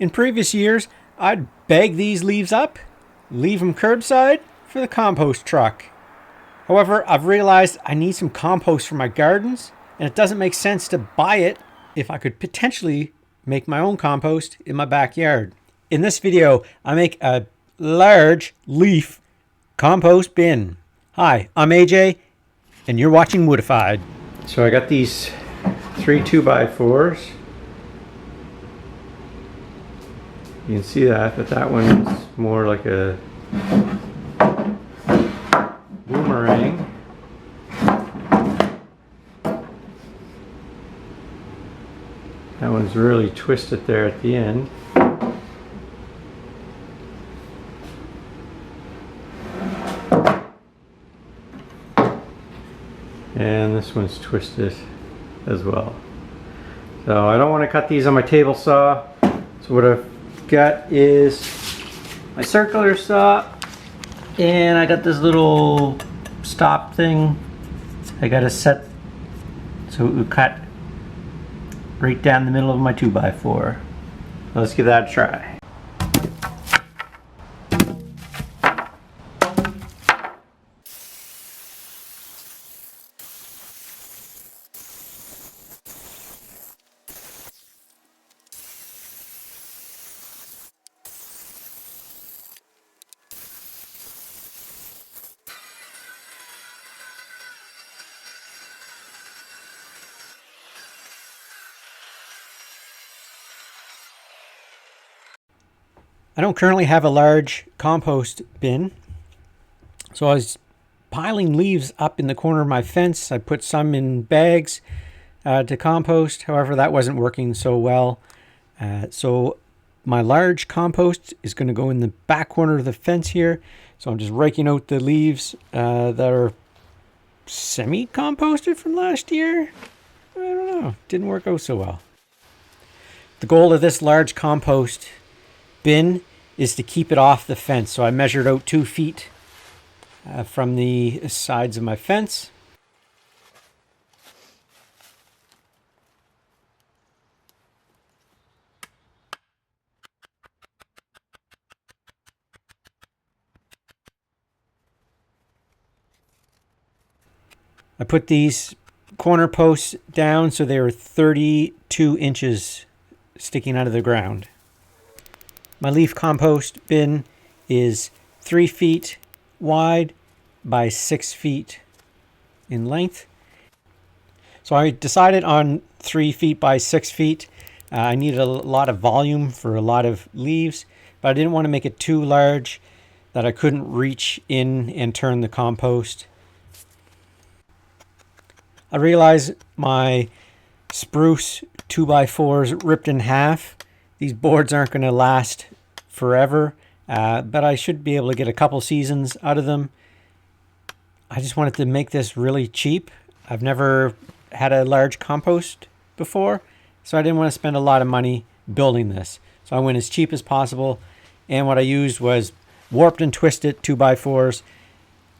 In previous years, I'd bag these leaves up, leave them curbside for the compost truck. However, I've realized I need some compost for my gardens, and it doesn't make sense to buy it if I could potentially make my own compost in my backyard. In this video, I make a large leaf compost bin. Hi, I'm AJ, and you're watching Woodified. So I got these 3 2x4s. You can see that, but that one's more like a boomerang. That one's really twisted there at the end. And this one's twisted as well. So I don't want to cut these on my table saw. So what I've got is my circular saw, and I got this little stop thing. I got to set so it would cut right down the middle of my 2x4. Let's give that a try. I don't currently have a large compost bin, so I was piling leaves up in the corner of my fence. I put some in bags to compost. However, that wasn't working so well. So my large compost is going to go in the back corner of the fence here. So I'm just raking out the leaves that are semi-composted from last year. I don't know. Didn't work out so well. The goal of this large compost bin is to keep it off the fence. So I measured out 2 feet from the sides of my fence. I put these corner posts down so they were 32 inches sticking out of the ground. My leaf compost bin is 3 feet wide by 6 feet in length. So I decided on 3 feet by 6 feet. I needed a lot of volume for a lot of leaves, but I didn't want to make it too large that I couldn't reach in and turn the compost. I realized my spruce 2x4s ripped in half. These boards aren't going to last forever, but I should be able to get a couple seasons out of them. I just wanted to make this really cheap. I've never had a large compost before, so I didn't want to spend a lot of money building this. So I went as cheap as possible, and what I used was warped and twisted 2x4s.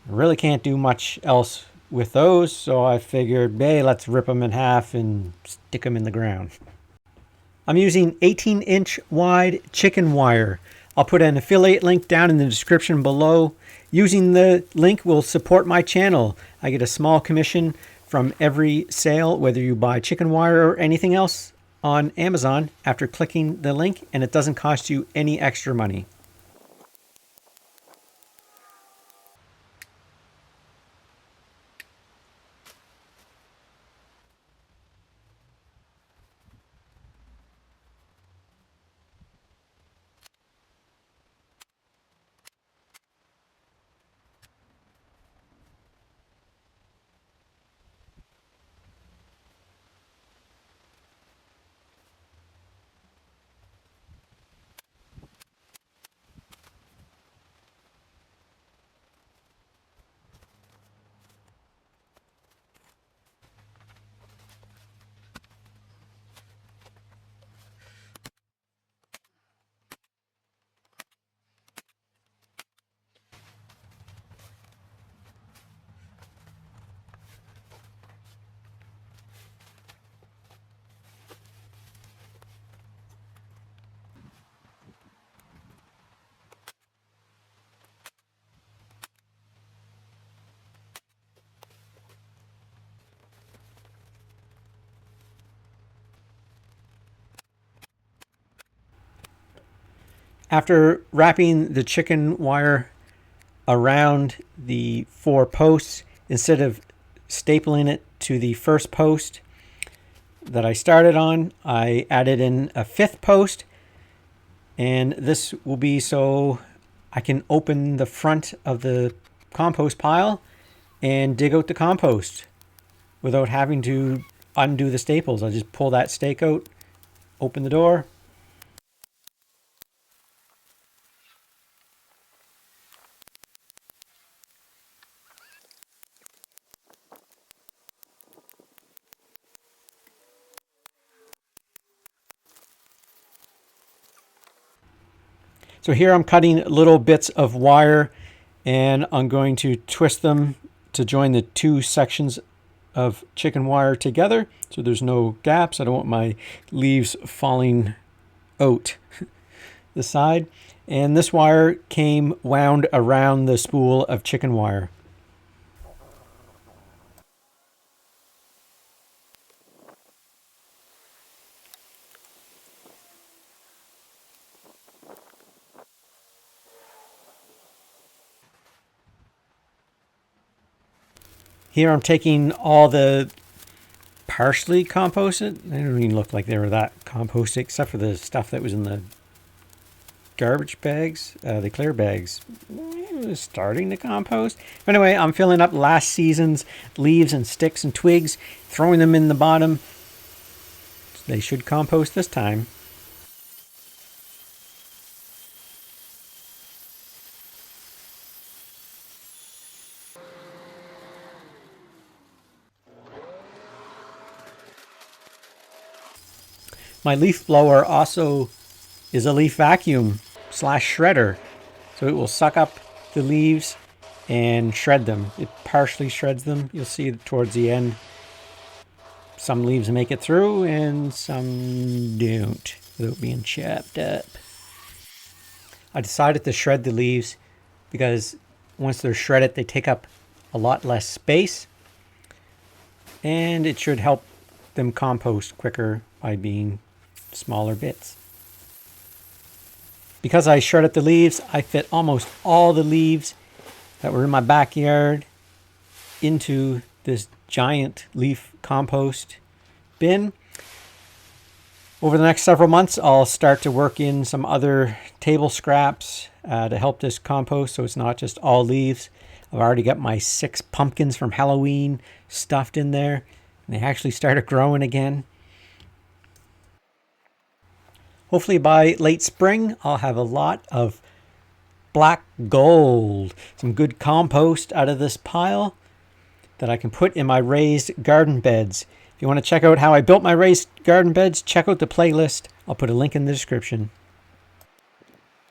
I really can't do much else with those, so I figured, hey, let's rip them in half and stick them in the ground. I'm using 18-inch wide chicken wire. I'll put an affiliate link down in the description below. Using the link will support my channel. I get a small commission from every sale, whether you buy chicken wire or anything else on Amazon after clicking the link, and it doesn't cost you any extra money. After wrapping the chicken wire around the 4 posts, instead of stapling it to the first post that I started on, I added in a 5th post, and this will be so I can open the front of the compost pile and dig out the compost without having to undo the staples. I just pull that stake out, open the door. So here I'm cutting little bits of wire, and I'm going to twist them to join the 2 sections of chicken wire together so there's no gaps. I don't want my leaves falling out the side. And this wire came wound around the spool of chicken wire. Here I'm taking all the partially composted. They don't even look like they were that composted, except for the stuff that was in the garbage bags, the clear bags. It was starting to compost. But anyway, I'm filling up last season's leaves and sticks and twigs, throwing them in the bottom. They should compost this time. My leaf blower also is a leaf vacuum / shredder. So it will suck up the leaves and shred them. It partially shreds them. You'll see towards the end. Some leaves make it through and some don't without being chopped up. I decided to shred the leaves because once they're shredded, they take up a lot less space. And it should help them compost quicker by being smaller bits. Because I shredded the leaves, I fit almost all the leaves that were in my backyard into this giant leaf compost bin. Over the next several months, I'll start to work in some other table scraps to help this compost so it's not just all leaves. I've already got my 6 pumpkins from Halloween stuffed in there, and they actually started growing again. Hopefully by late spring, I'll have a lot of black gold, some good compost out of this pile that I can put in my raised garden beds. If you want to check out how I built my raised garden beds, check out the playlist. I'll put a link in the description.